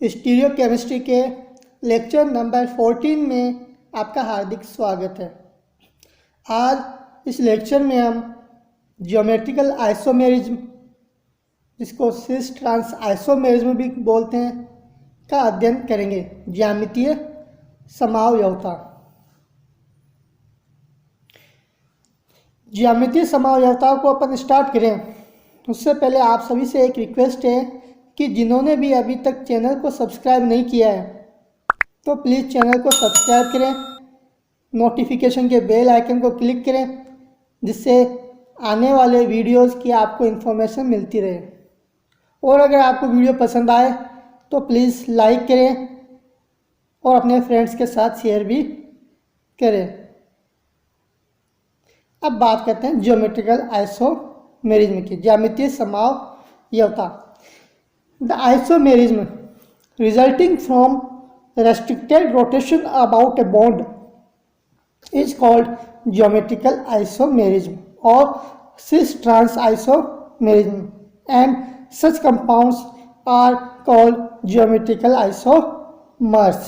Stereo chemistry के lecture number 14 में आपका हार्दिक स्वागत है। आज इस लेक्चर में हम ज्योमेट्रिकल आइसोमेरिज्म, जिसको सिस ट्रांस आइसोमेरिज्म भी बोलते हैं, का अध्ययन करेंगे। ज्यामितीय समावयवता। ज्यामितीय समावयवता को अपन स्टार्ट करें उससे पहले आप सभी से एक रिक्वेस्ट है कि जिन्होंने भी अभी तक चैनल को सब्सक्राइब नहीं किया है तो प्लीज़ चैनल को सब्सक्राइब करें, नोटिफिकेशन के बेल आइकन को क्लिक करें, जिससे आने वाले वीडियोस की आपको इन्फॉर्मेशन मिलती रहे। और अगर आपको वीडियो पसंद आए तो प्लीज़ लाइक करें और अपने फ्रेंड्स के साथ शेयर भी करें। अब बात करते हैं ज्योमेट्रिकल आइसोमेरिज्म की, ज्यामितीय समावयवता। The isomerism resulting from restricted rotation about a bond is called geometrical isomerism or cis-trans isomerism, and such compounds are called geometrical isomers.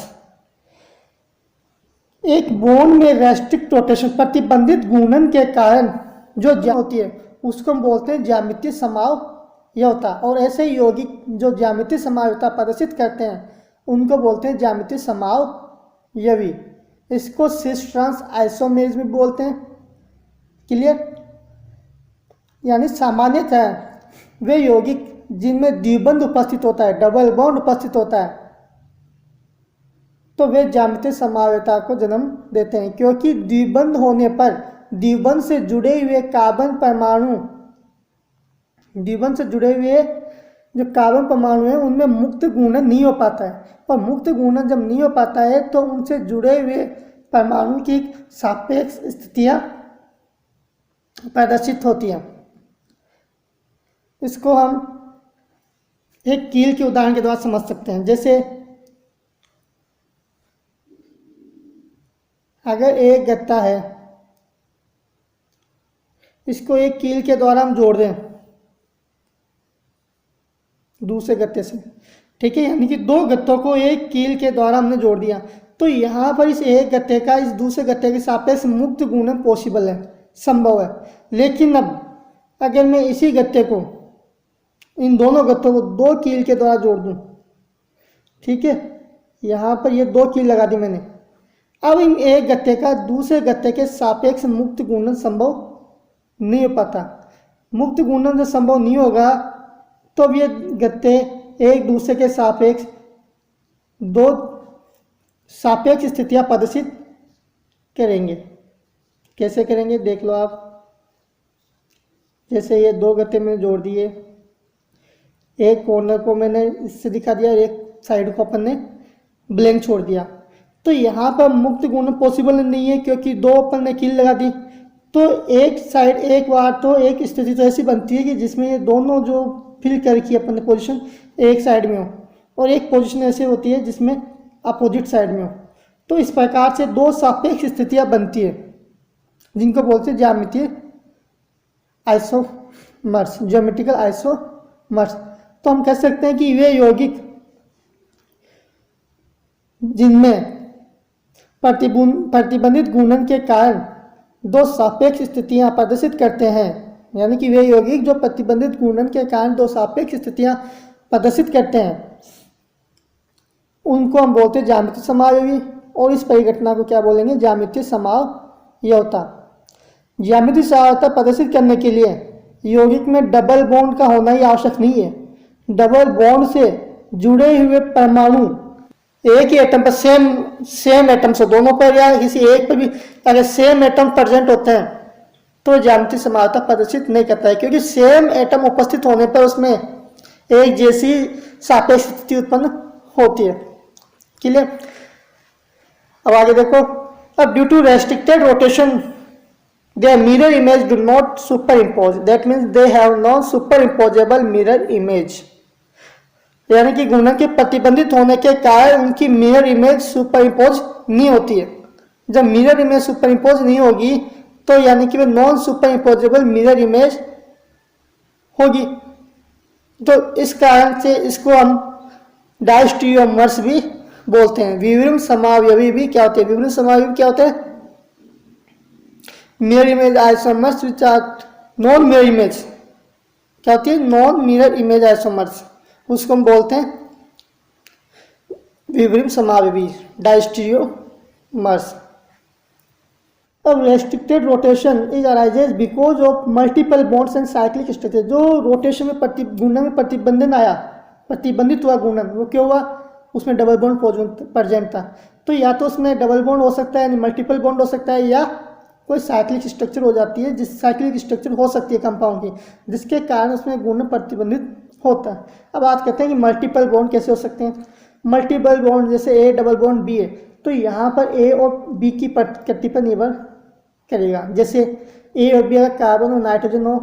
एक बॉन्ड में रेस्ट्रिक्ट रोटेशन, प्रतिबंधित घूर्णन के कारण जो होती है उसको हम बोलते हैं ज्यामितीय समावयवता। और ऐसे यौगिक जो ज्यामितीय समावयवता प्रदर्शित करते हैं उनको बोलते हैं ज्यामितीय समावयवी। इसको सिस ट्रांस आइसोमेरिज्म भी बोलते हैं। क्लियर? यानी सामान्यतः वे यौगिक जिनमें द्विबंध उपस्थित होता है, डबल बॉन्ड उपस्थित होता है, तो वे ज्यामितीय समावयवता को जन्म देते हैं, क्योंकि द्विबंध होने पर द्विबंध से जुड़े हुए कार्बन परमाणु, द्विबंध से जुड़े हुए जो कार्बन परमाणु हैं उनमें मुक्त घूर्णन नहीं हो पाता है। और मुक्त घूर्णन जब नहीं हो पाता है तो उनसे जुड़े हुए परमाणु की सापेक्ष स्थितियां प्रदर्शित होती हैं। इसको हम एक कील के उदाहरण के द्वारा समझ सकते हैं। जैसे अगर एक गत्ता है, इसको एक कील के द्वारा हम जोड़ दें दूसरे गत्ते से, ठीक है, यानी कि दो गत्तों को एक कील के द्वारा हमने जोड़ दिया, तो यहाँ पर इस एक गत्ते का इस दूसरे गत्ते के सापेक्ष मुक्त घूर्णन पॉसिबल है, संभव है। लेकिन अब अगर मैं इसी गत्ते को, इन दोनों गत्तों को दो कील के द्वारा जोड़ दूँ, ठीक है, यहाँ पर ये दो कील लगा दी मैंने। अब इन एक गत्ते का दूसरे गत्ते के सापेक्ष मुक्त घूर्णन संभव नहीं हो पाता। मुक्त घूर्णन जब संभव नहीं होगा तो अब ये गत्ते एक दूसरे के सापेक्ष दो सापेक्ष स्थितियां प्रदर्शित करेंगे। कैसे करेंगे देख लो आप। जैसे ये दो गत्ते मैंने जोड़ दिए, एक कॉर्नर को मैंने इससे दिखा दिया, एक साइड को अपन ने ब्लैंक छोड़ दिया, तो यहाँ पर मुक्त घूर्णन पॉसिबल नहीं है, क्योंकि दो अपन ने कील लगा दी। तो एक साइड एक बार तो एक स्थिति तो ऐसी बनती है कि जिसमें ये दोनों जो फिल कर रखी है अपन ने पोजीशन एक साइड में हो, और एक पोजीशन ऐसी होती है जिसमें अपोजिट साइड में हो। तो इस प्रकार से दो सापेक्ष स्थितियां बनती है जिनको बोलते हैं ज्यामितीय आइसोमर्स, ज्योमेट्रिकल आइसोमर्स। तो हम कह सकते हैं कि वे यौगिक जिनमें प्रतिबंधित घूर्णन के कारण दो सापेक्ष स्थितियां प्रदर्शित करते हैं, यानी कि वे यौगिक जो प्रतिबंधित घूर्णन के कारण दो सापेक्ष स्थितियां प्रदर्शित करते हैं, उनको हम बोलते हैं ज्यामितीय समावयवी। और इस परिघटना को क्या बोलेंगे? ज्यामितीय समावयवता। ज्यामितीय समावयवता प्रदर्शित करने के लिए यौगिक में डबल बॉन्ड का होना ही आवश्यक नहीं है। डबल बॉन्ड से जुड़े हुए परमाणु एक ही एटम पर, सेम एटम से, दोनों पर या किसी एक पर भी अगर सेम एटम प्रेजेंट होते हैं तो ज्यामितीय समावयवता प्रदर्शित नहीं करता है, क्योंकि सेम एटम उपस्थित होने पर उसमें एक जैसी सापेक्ष स्थिति उत्पन्न होती है। क्लियर? अब आगे देखो। अब due to restricted rotation their mirror image do not superimpose, that means they have no superimposable mirror image, यानी कि घूर्णन के प्रतिबंधित होने के कारण उनकी मिरर इमेज सुपर इम्पोज नहीं होती है। जब मिरर इमेज सुपर इम्पोज नहीं होगी तो यानी कि वे non superimposable mirror image होगी। तो इस कारण से इसको हम डायस्टिरियोमर्स भी बोलते हैं। विवरण समावयवी भी क्या होते हैं? विवरण समावयवी क्या होते हैं? Mirror image isomers which are non mirror image क्या होती है? नॉन मिरर इमेज आइसोमर्स, उसको हम बोलते हैं विवरण समावयवी डायस्टिरियोमर्स। अब restricted rotation is arises because of multiple bonds and cyclic structure. जो रोटेशन में घूर्णन में प्रतिबंधन आया, प्रतिबंधित हुआ घूर्णन, वो क्यों हुआ? उसमें डबल बॉन्ड प्रेजेंट था। तो या तो उसमें डबल बॉन्ड हो सकता है, यानी मल्टीपल बॉन्ड हो सकता है, या कोई साइक्लिक स्ट्रक्चर हो जाती है, जिस साइक्लिक स्ट्रक्चर हो सकती है कंपाउंड की, जिसके कारण उसमें घूर्णन प्रतिबंधित होता है। अब बात करते हैं कि मल्टीपल बॉन्ड कैसे हो सकते हैं। मल्टीपल बॉन्ड जैसे ए डबल बॉन्ड बी है, तो यहाँ पर ए और बी की प्रकृति पर निर्भर करेगा। जैसे ए और बी अगर कार्बन और नाइट्रोजन हो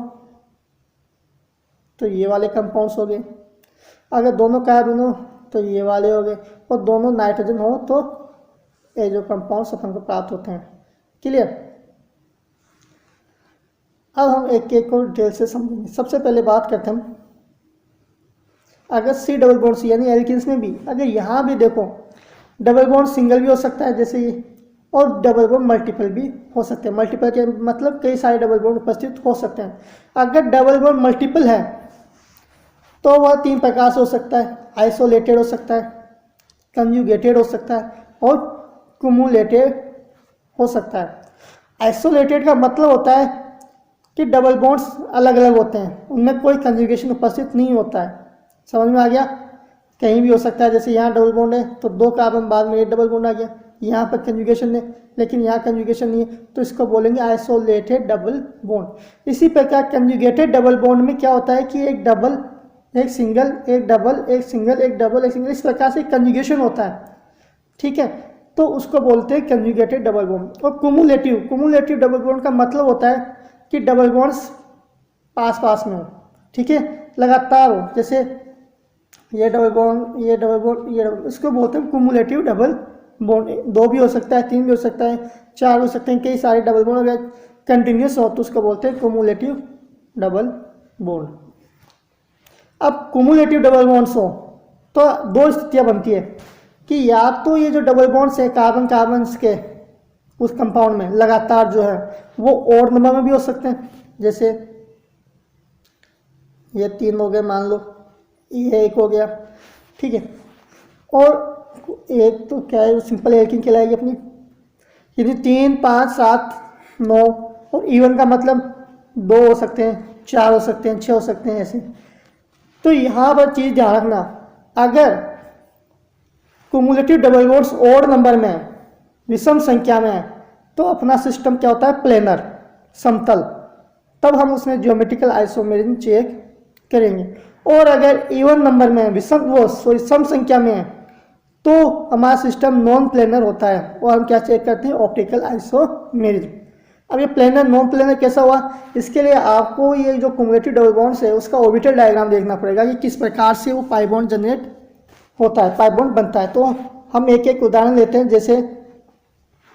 तो ये वाले कंपाउंड्स हो गए, अगर दोनों कार्बन हो तो ये वाले हो गए, और दोनों नाइट्रोजन हो तो ये जो कंपाउंड्स अपन को प्राप्त होते हैं। क्लियर? अब हम एक एक को डिटेल से समझेंगे। सबसे पहले बात करते हैं हम, अगर सी डबल बॉन्ड सी यानी एल्किन्स में भी, अगर यहाँ भी देखो डबल बॉन्ड सिंगल भी हो सकता है जैसे ये, और डबल बॉन्ड मल्टीपल भी हो सकते हैं। मल्टीपल के मतलब कई सारे डबल बॉन्ड उपस्थित हो सकते हैं। अगर डबल बॉन्ड मल्टीपल है तो वह 3 प्रकार से हो सकता है। आइसोलेटेड हो सकता है, कंजुगेटेड हो सकता है, और कुमुलेटेड हो सकता है। आइसोलेटेड का मतलब होता है कि डबल बॉन्ड्स अलग अलग होते हैं, उनमें कोई कंजुगेशन उपस्थित नहीं होता है। समझ में आ गया? कहीं भी हो सकता है, जैसे यहाँ डबल बॉन्ड है तो 2 कार्बन बाद में 1 डबल बॉन्ड आ गया, यहाँ पर कंजुगेशन है लेकिन यहाँ कंजुगेशन नहीं है, तो इसको बोलेंगे आइसोलेटेड डबल बॉन्ड। इसी प्रकार कंजुगेटेड डबल बॉन्ड में क्या होता है कि एक डबल, एक सिंगल, एक डबल, एक सिंगल, एक डबल, एक सिंगल, इस प्रकार से कंजुगेशन होता है। ठीक है, तो उसको बोलते हैं कंजुगेटेड डबल बॉन्ड। और कुमुलेटिव डबल बॉन्ड का मतलब होता है कि डबल बॉन्ड्स पास पास में हो, ठीक है, लगातार हो, जैसे ये डबल बॉन्ड, ये डबल बॉन्ड, ये डबल, इसको बोलते हैं कुमुलेटिव डबल बॉन्ड। 2 भी हो सकता है, 3 भी हो सकता है, 4 हो सकते हैं, कई सारे डबल बॉन्ड अगर कंटिन्यूस हो तो उसको बोलते हैं कुमुलेटिव डबल बॉन्ड। अब कुमुलेटिव डबल बॉन्ड्स हो तो 2 स्थितियाँ बनती है कि या तो ये जो डबल बॉन्ड्स है कार्बन कार्बन्स के उस कंपाउंड में लगातार जो है वो और नंबर में भी हो सकते हैं, जैसे ये 3 हो गए मान लो, ये 1 हो गया, ठीक है, और एक तो क्या है सिंपल एल्कीन कहलाएगी अपनी। यदि 3, 5, 7, 9 और इवन का मतलब 2 हो सकते हैं, 4 हो सकते हैं, 6 हो सकते हैं, ऐसे। तो यहाँ पर चीज़ ध्यान रखना, अगर cumulative double bonds odd number में है, विषम संख्या में है, तो अपना सिस्टम क्या होता है? प्लेनर, समतल। तब हम उसमें ज्योमेट्रिकल आइसोमेरिज्म चेक करेंगे। और अगर इवन नंबर में है, सम संख्या में है, तो हमारा सिस्टम नॉन प्लेनर होता है, और हम क्या चेक करते हैं? Optical isomerism. अब ये प्लेनर नॉन प्लेनर कैसा हुआ? इसके लिए आपको ये जो कुमुलेटिव डबल बॉन्ड्स है उसका ऑर्बिटल डायग्राम देखना पड़ेगा कि किस प्रकार से वो पाई बॉन्ड जनरेट होता है, पाई बॉन्ड बनता है। तो हम एक एक उदाहरण लेते हैं। जैसे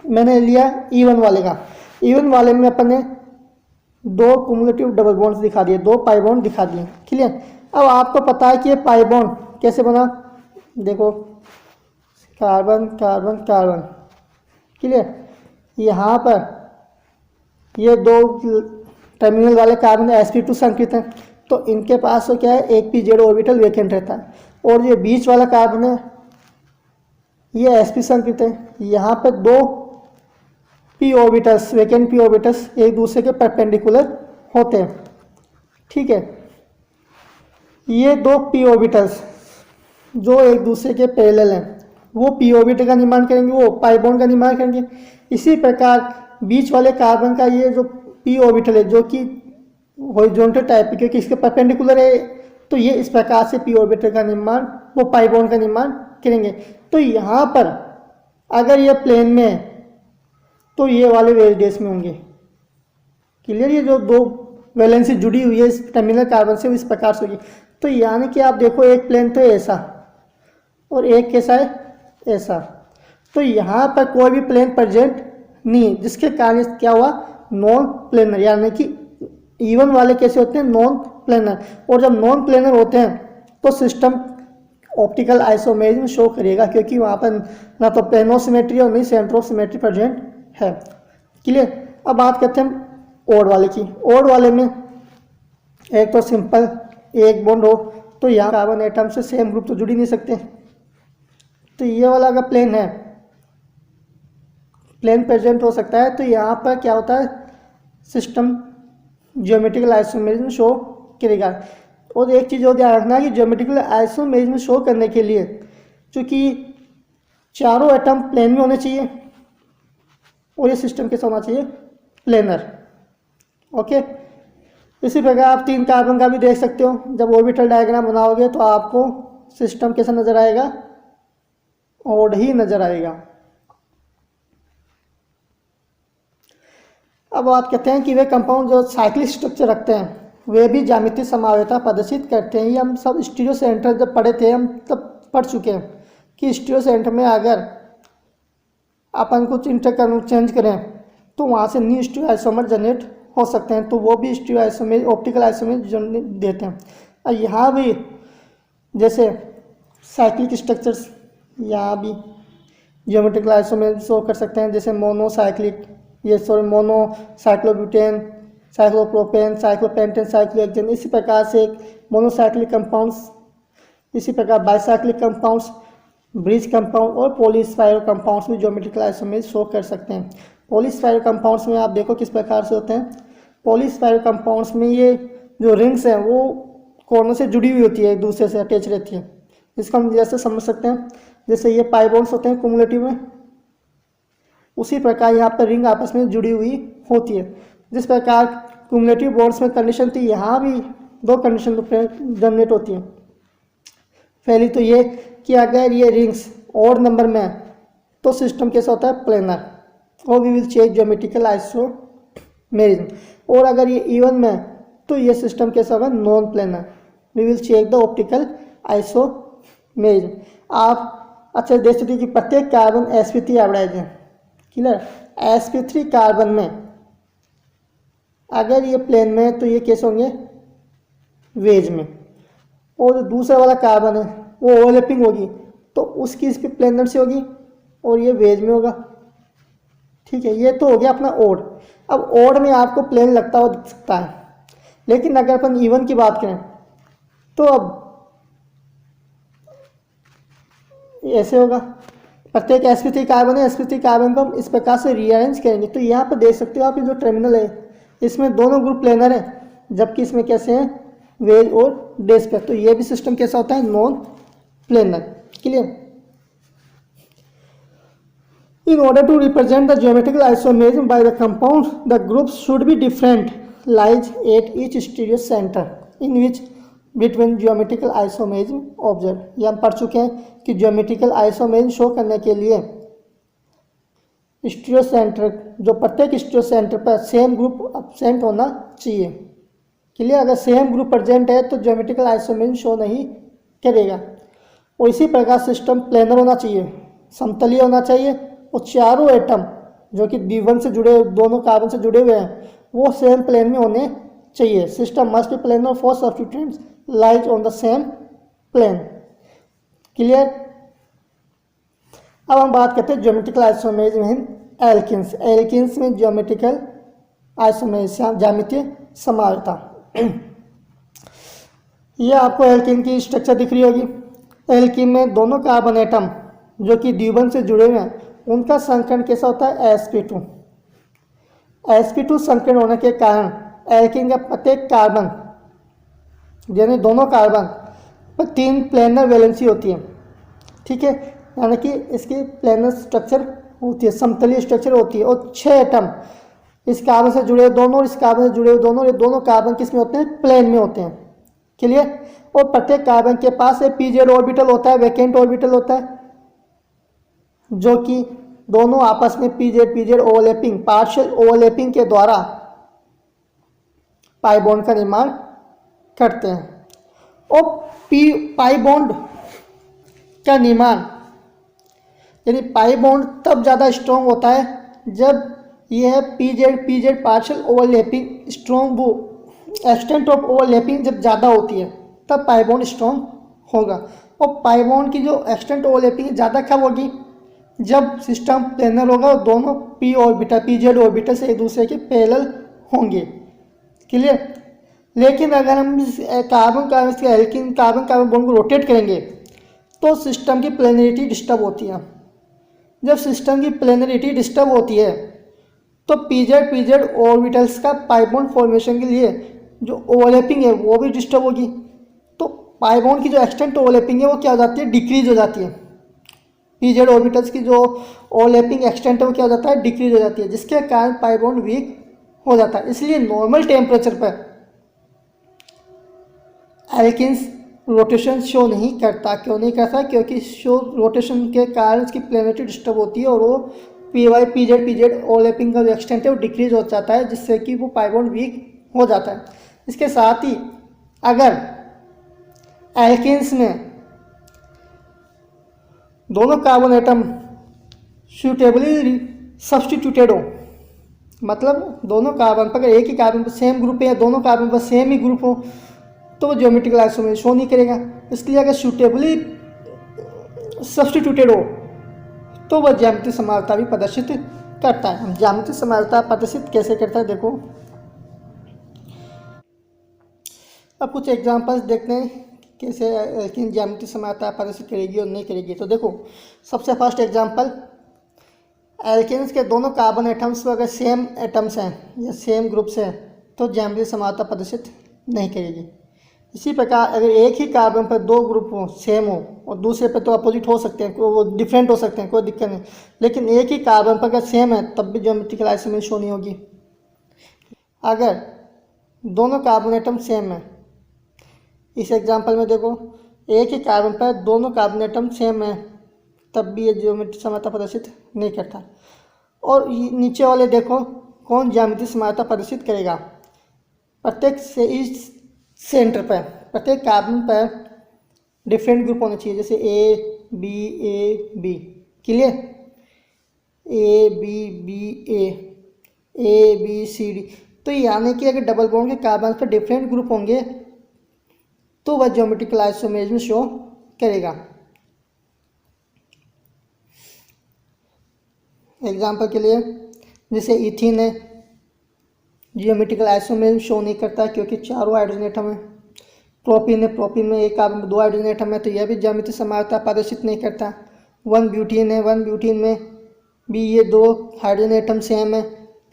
मैंने लिया E1 वाले का, E1 वाले में अपन ने 2 कुमुलेटिव डबल बॉन्ड्स दिखा दिए, 2 पाई बॉन्ड दिखा दिए, क्लियर। अब आपको पता है कि ये पाई बॉन्ड कैसे बना, देखो कार्बन कार्बन कार्बन, क्लियर। यहाँ पर ये 2 टर्मिनल वाले कार्बन sp2 संकेत हैं, तो इनके पास तो क्या है? एक pz ऑर्बिटल वेकेंट रहता है, और ये बीच वाला कार्बन है ये sp संकेत है। यहाँ पर 2 p orbitals, vacant p orbitals एक दूसरे के परपेंडिकुलर होते हैं, ठीक है। ये 2 p ऑर्बिटल्स जो एक दूसरे के पैरेलल हैं वो p ऑर्बिटल का निर्माण करेंगे, वो पाई बॉन्ड का निर्माण करेंगे। इसी प्रकार बीच वाले कार्बन का ये जो p ऑर्बिटल है जो कि हॉरिजॉन्टल टाइप है क्योंकि इसके परपेंडिकुलर है, तो ये इस प्रकार से p ऑर्बिटल का निर्माण, वो पाई बॉन्ड का निर्माण करेंगे। तो यहाँ पर अगर ये प्लेन में है तो ये वाले रेडियस में होंगे, क्लियर। ये जो 2 वैलेंसी जुड़ी हुई है इस टर्मिनल कार्बन से, इस प्रकार से होगी। तो यानी कि आप देखो एक प्लेन तो ऐसा और एक कैसा है? ऐसा। तो यहाँ पर कोई भी प्लेन प्रेजेंट नहीं है, जिसके कारण क्या हुआ? नॉन प्लेनर, यानी कि E1 वाले कैसे होते हैं? Non planar. और जब नॉन प्लेनर होते हैं तो सिस्टम ऑप्टिकल आइसोमेरिज्म शो करेगा, क्योंकि वहाँ पर ना तो प्लेन ऑफ सिमेट्री और नहीं सेंटर ऑफ सिमेट्री प्रेजेंट है। क्लियर। अब बात करते हैं हम ओड वाले की। ओड वाले में एक तो सिंपल एक बॉन्ड हो, तो यहाँ कार्बन एटम से सेम ग्रुप तो जुड़ ही नहीं सकते। तो ये वाला अगर प्लेन है, प्लेन प्रेजेंट हो सकता है, तो यहाँ पर क्या होता है, सिस्टम ज्योमेट्रिकल आइसोमेरिज्म शो करेगा। और एक चीज़ और ध्यान रखना कि ज्योमेट्रिकल आइसोमेरिज्म शो करने के लिए चूँकि चारों एटम प्लेन में होने चाहिए और ये सिस्टम कैसा होना चाहिए, प्लेनर। ओके। इसी प्रकार आप 3 कार्बन का भी देख सकते हो, जब ऑर्बिटल डायग्राम बनाओगे तो आपको सिस्टम कैसा नजर आएगा, ओड ही नजर आएगा। अब बात करते हैं कि वे कंपाउंड जो साइक्लिक स्ट्रक्चर रखते हैं वे भी ज्यामितीय समावयवता प्रदर्शित करते हैं। ये हम सब स्टीरियो सेंटर जब पढ़े थे हम तब पढ़ चुके हैं कि स्टीरियो सेंटर में अगर अपन कुछ इंटर चेंज करें तो वहाँ से न्यू स्टीरियो आइसोमर जनरेट हो सकते हैं, तो वो भी स्टीरियो आइसोमर ऑप्टिकल आइसोमर देते हैं। और यहाँ भी जैसे साइक्लिक स्ट्रक्चर्स यहाँ भी ज्योमेट्रिकल आइसोमर शो कर सकते हैं, जैसे monocyclic mono cyclobutane, cyclopropane, cyclopentane, cyclohexane. इसी प्रकार से मोनोसाइक्लिक कंपाउंड्स, इसी प्रकार बाइसाइक्लिक कंपाउंड्स, ब्रिज कंपाउंड और पॉलीस्पाइरो कंपाउंड्स भी ज्योमेट्रिकल आइसोमर शो कर सकते हैं। पॉलीस्पाइरो कंपाउंड्स में आप देखो किस प्रकार से होते हैं। पॉलीस्पाइरो कंपाउंड्स में ये जो रिंग्स हैं वो कॉर्नर से जुड़ी हुई होती है, एक दूसरे से अटैच रहती है। इसको हम जैसे समझ सकते हैं, जैसे ये पाई बॉन्ड्स होते हैं कुमुलेटिव में, उसी प्रकार यहाँ पर रिंग आपस में जुड़ी हुई होती है। जिस प्रकार क्यूमुलेटिव बॉन्ड्स में कंडीशन थी, यहाँ भी 2 कंडीशन जनरेट होती है। पहली तो ये कि अगर ये रिंग्स ऑड नंबर में है तो सिस्टम कैसा होता है, प्लेनर, और we will check geometrical isomerism. और अगर ये इवन में है तो ये सिस्टम कैसा होगा, non planar, we will check the optical isomerism. आप अच्छा देख सकते कि प्रत्येक कार्बन sp3 एवरेज है। क्लियर। sp3 कार्बन में अगर ये प्लेन में है तो ये कैसे होंगे, वेज में, और दूसरा वाला कार्बन है वो ओवरलैपिंग होगी तो उसकी इस पर प्लेनर से होगी और ये वेज में होगा। ठीक है, ये तो हो गया अपना ओड। अब ओड में आपको प्लेन लगता हुआ दिख सकता है, लेकिन अगर अपन इवन की बात करें तो अब ऐसे होगा। प्रत्येक sp3 कार्बन है, sp3 कार्बन को हम इस प्रकार से रीअरेंज करेंगे तो यहाँ पर देख सकते हो आप, ये जो टर्मिनल है इसमें दोनों ग्रुप प्लेनर है, जबकि इसमें कैसे हैं, वेज और डेस पे। तो ये भी सिस्टम कैसा होता है, non planar. Clear. In order to represent the geometrical isomerism by the compound, the groups should be different, lies at each stereo center in which between geometrical isomerism observed। ये हम पढ़ चुके हैं कि geometrical isomerism शो करने के लिए stereo centre, जो प्रत्येक स्टीरियो सेंटर पर सेम ग्रुप एब्सेंट होना चाहिए। क्लियर। अगर सेम ग्रुप प्रेजेंट है तो ज्योमेट्रिकल आइसोमेरिज्म शो नहीं करेगा। और इसी प्रकार सिस्टम प्लेनर होना चाहिए, समतलीय होना चाहिए, और चारों एटम जो कि D1 से जुड़े, दोनों कार्बन से जुड़े हुए हैं, वो सेम प्लेन में होने चाहिए। System must be planar for substituents lies on the same plane. Clear. अब हम बात करते हैं geometrical isomerism in alkenes. Alkenes में ज्योमेट्रिकल आइसोमेरिज्म, ज्यामितीय समावयवता। ये आपको एल्किन की स्ट्रक्चर दिख रही होगी। एल्किन में दोनों कार्बन एटम जो कि D1 से जुड़े हुए हैं उनका संकरण कैसा होता है, sp2। sp2 संकरण होने के कारण एल्किन का प्रत्येक कार्बन, यानी दोनों कार्बन पर 3 प्लेनर वैलेंसी होती है। ठीक है, यानी कि इसकी प्लेनर स्ट्रक्चर होती है, समतलीय स्ट्रक्चर होती है। और 6 एटम इस कार्बन से जुड़े दोनों और इस कार्बन से जुड़े दोनों, ये दोनों कार्बन किस में होते हैं, प्लेन में होते हैं। क्लियर। और प्रत्येक कार्बन के पास एक pz ऑर्बिटल होता है, वैकेंट ऑर्बिटल होता है, जो कि दोनों आपस में pz ओवरलैपिंग, पार्शियल ओवरलैपिंग के द्वारा पाई बॉन्ड का निर्माण करते हैं। और पाई बॉन्ड का निर्माण, यानी पाई बॉन्ड तब ज़्यादा स्ट्रॉन्ग होता है जब यह pz पार्शियल ओवरलैपिंग स्ट्रॉन्ग, वो एक्सटेंट ऑफ ओवरलैपिंग जब ज़्यादा होती है तब पाई बॉन्ड स्ट्रॉन्ग होगा। और पाई बॉन्ड की जो एक्सटेंट ओवरलैपिंग ज़्यादा कब होगी, जब सिस्टम प्लेनर होगा और दोनों पी ऑर्बिटल पीजेड ऑर्बिटल से एक दूसरे के पैरेलल होंगे। क्लियर। लेकिन अगर हम carbon carbon alkene carbon carbon bond को रोटेट करेंगे तो सिस्टम की प्लेनरिटी डिस्टर्ब होती है। जब सिस्टम की प्लेनरिटी डिस्टर्ब होती है तो पीजेड पीजेड ऑर्बिटल्स का पाई बॉन्ड फॉर्मेशन के लिए जो ओवरलैपिंग है वो भी डिस्टर्ब होगी। तो पाई बॉन्ड की जो एक्सटेंट ओवरलैपिंग है वो क्या हो जाती है, डिक्रीज हो जाती है। पीजेड ऑर्बिटल्स की जो ओवरलैपिंग एक्सटेंट है वो क्या हो जाता है, डिक्रीज हो जाती है, जिसके कारण पाई बॉन्ड वीक हो जाता है। इसलिए नॉर्मल टेम्परेचर पर एल्किन्स रोटेशन शो नहीं करता। क्यों नहीं करता, क्योंकि शो रोटेशन के कारण उसकी प्लेनरिटी डिस्टर्ब होती है और वो p y p z p z overlapping का जो एक्सटेंट है वो डिक्रीज हो जाता है, जिससे कि वो पाई बॉन्ड वीक हो जाता है। इसके साथ ही अगर एल्किन्स में दोनों कार्बन एटम सूटेबली सब्सटीट्यूटेड हो, मतलब दोनों कार्बन पर, अगर एक ही कार्बन पर सेम ग्रुप है या दोनों कार्बन पर सेम ही ग्रुप हो तो वो ज्योमेट्रिकल आइसोमर शो नहीं करेगा। इसलिए अगर सूटेबली सब्सटीट्यूटेड हो तो वह ज्यामितीय समानता भी प्रदर्शित करता है। हम ज्यामितीय समानता प्रदर्शित कैसे करता है, देखो अब कुछ एग्जांपल्स देखते हैं कैसे एल्किन ज्यामितीय समानता प्रदर्शित करेगी और नहीं करेगी। तो देखो सबसे फर्स्ट एग्जांपल, एल्किन्स के दोनों कार्बन एटम्स अगर सेम एटम्स हैं या सेम ग्रुप्स हैं तो ज्यामितीय समानता प्रदर्शित नहीं करेगी। इसी प्रकार अगर एक ही कार्बन पर दो ग्रुप हो सेम हो और दूसरे पर तो अपोजिट हो सकते हैं, वो डिफरेंट हो सकते हैं, कोई दिक्कत नहीं, लेकिन एक ही कार्बन पर अगर सेम है तब भी ज्योमेट्रिकल आइसोमर शो नहीं होगी। अगर दोनों कार्बन एटम सेम है, इस एग्जांपल में देखो एक ही कार्बन पर दोनों कार्बन एटम सेम है तब भी ये ज्योमेट्रिक समानता प्रदर्शित नहीं करता। और नीचे वाले देखो कौन ज्यामितीय समानता प्रदर्शित करेगा, प्रत्येक से इस सेंटर पर प्रत्येक कार्बन पर डिफरेंट ग्रुप होने चाहिए, जैसे A B clear, A B C D. तो यानी कि अगर डबल बॉन्ड के कार्बन पर डिफरेंट ग्रुप होंगे तो वह ज्योमेट्रिकल आइसोमेरिज्म शो करेगा। एग्जाम्पल के लिए जैसे इथीन है, जियोमेट्रिकल आइसोमेरिज्म शो नहीं करता क्योंकि चारों हाइड्रोजन एटम है। प्रोपीन है, प्रोपीन में एक कार्बन में दो हाइड्रोजन एटम है तो यह भी ज्यामितीय समानता प्रदर्शित नहीं करता। 1 ब्यूटीन है, 1 ब्यूटीन में भी ये दो हाइड्रोजन एटम सेम है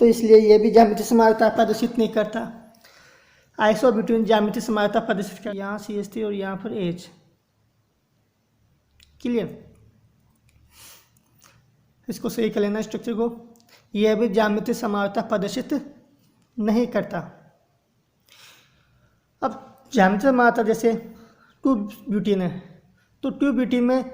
तो इसलिए यह भी ज्यामितीय समानता प्रदर्शित नहीं करता। आइसोब्यूटीन ज्यामितीय समानता प्रदर्शित करता, यहाँ CH3 और यहाँ पर H। क्लियर, इसको सही कर लेना स्ट्रक्चर को। यह भी ज्यामितीय समानता प्रदर्शित नहीं करता। अब ज्यामितीय समानता जैसे 2 ब्यूटीन है तो 2 ब्यूटीन में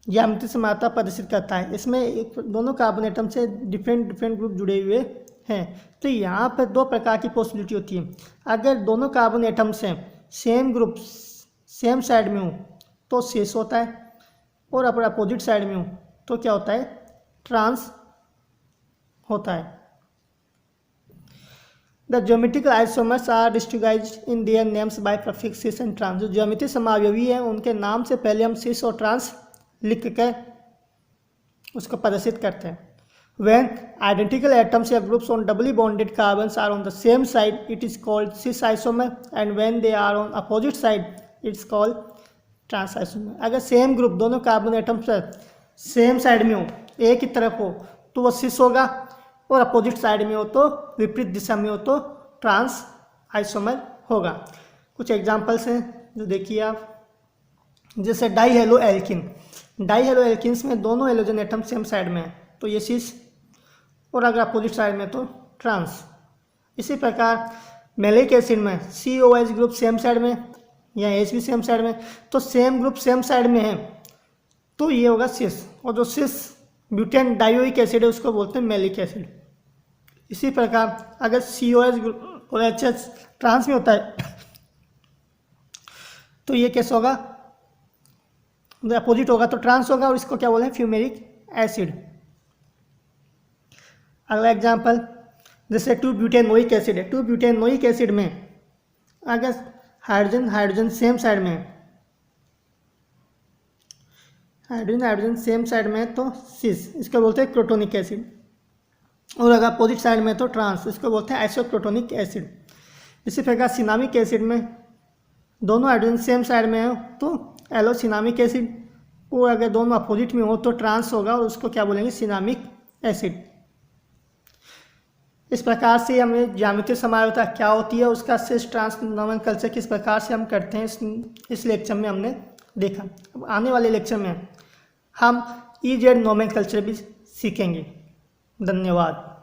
ज्यामितीय समानता प्रदर्शित करता है। इसमें एक दोनों कार्बन एटम से डिफरेंट ग्रुप जुड़े हुए हैं तो यहाँ पर दो प्रकार की पॉसिबिलिटी होती है। अगर दोनों कार्बन एटम्स हैं सेम ग्रुप सेम साइड में हो तो सिस होता है, और अगर अपोजिट साइड में हो तो क्या होता है, ट्रांस होता है। The geometrical isomers are distinguished in their names by prefix cis and trans. जो ज्योमेट्रिक समावयवी है उनके नाम से पहले हम सिस और ट्रांस लिख कर उसको प्रदर्शित करते हैं। When identical atoms or groups on doubly bonded carbons are on the same side, it is called cis isomer, and when they are on opposite side, it's called trans isomer. अगर same group दोनों carbon atoms same side में हो, एक ही तरफ हो तो वो सिस होगा, और अपोजिट साइड में हो तो विपरीत दिशा में हो तो ट्रांस आइसोमर होगा। कुछ एग्जांपल्स हैं जो देखिए आप, जैसे di halo alkene. Di halo alkenes में दोनों हेलोजन एटम सेम साइड में है तो ये सिस, और अगर अपोजिट साइड में तो ट्रांस। इसी प्रकार मैलिक एसिड में COH ग्रुप सेम साइड में या H भी सेम साइड में, तो सेम ग्रुप सेम साइड में है तो ये होगा सिस, और जो सिस ब्यूटेन डायोइक एसिड है उसको बोलते हैं मैलिक एसिड। इसी प्रकार अगर COH ग्रुप और HH ट्रांस में होता है तो ये कैसे होगा, अपोजिट होगा तो ट्रांस होगा, और इसको क्या बोले हैं, फ्यूमेरिक एसिड। अगला एग्जांपल जैसे 2 ब्यूटेनोइक एसिड है। 2 ब्यूटेनोइक एसिड में अगर हाइड्रोजन सेम साइड में हाइड्रोजन हाइड्रोजन सेम साइड में है तो सिस, इसको बोलते हैं क्रोटोनिक एसिड। और अगर अपोजिट साइड में तो ट्रांस, इसको बोलते हैं आइसोक्रोटोनिक एसिड। इसी प्रकार सिनामिक एसिड में दोनों हाइड्रोजन सेम साइड में हो तो एलोसिनामिक एसिड, और अगर दोनों अपोजिट में हो तो ट्रांस होगा और उसको क्या बोलेंगे, सिनामिक एसिड। इस प्रकार से हमें ज्यामितीय समायोजकता क्या होती है, उसका सिस ट्रांस नोमेनक्लेचर किस प्रकार से हम करते हैं इस लेक्चर में हमने देखा। अब आने वाले लेक्चर में हम EZ नोमेनक्लेचर भी सीखेंगे। धन्यवाद।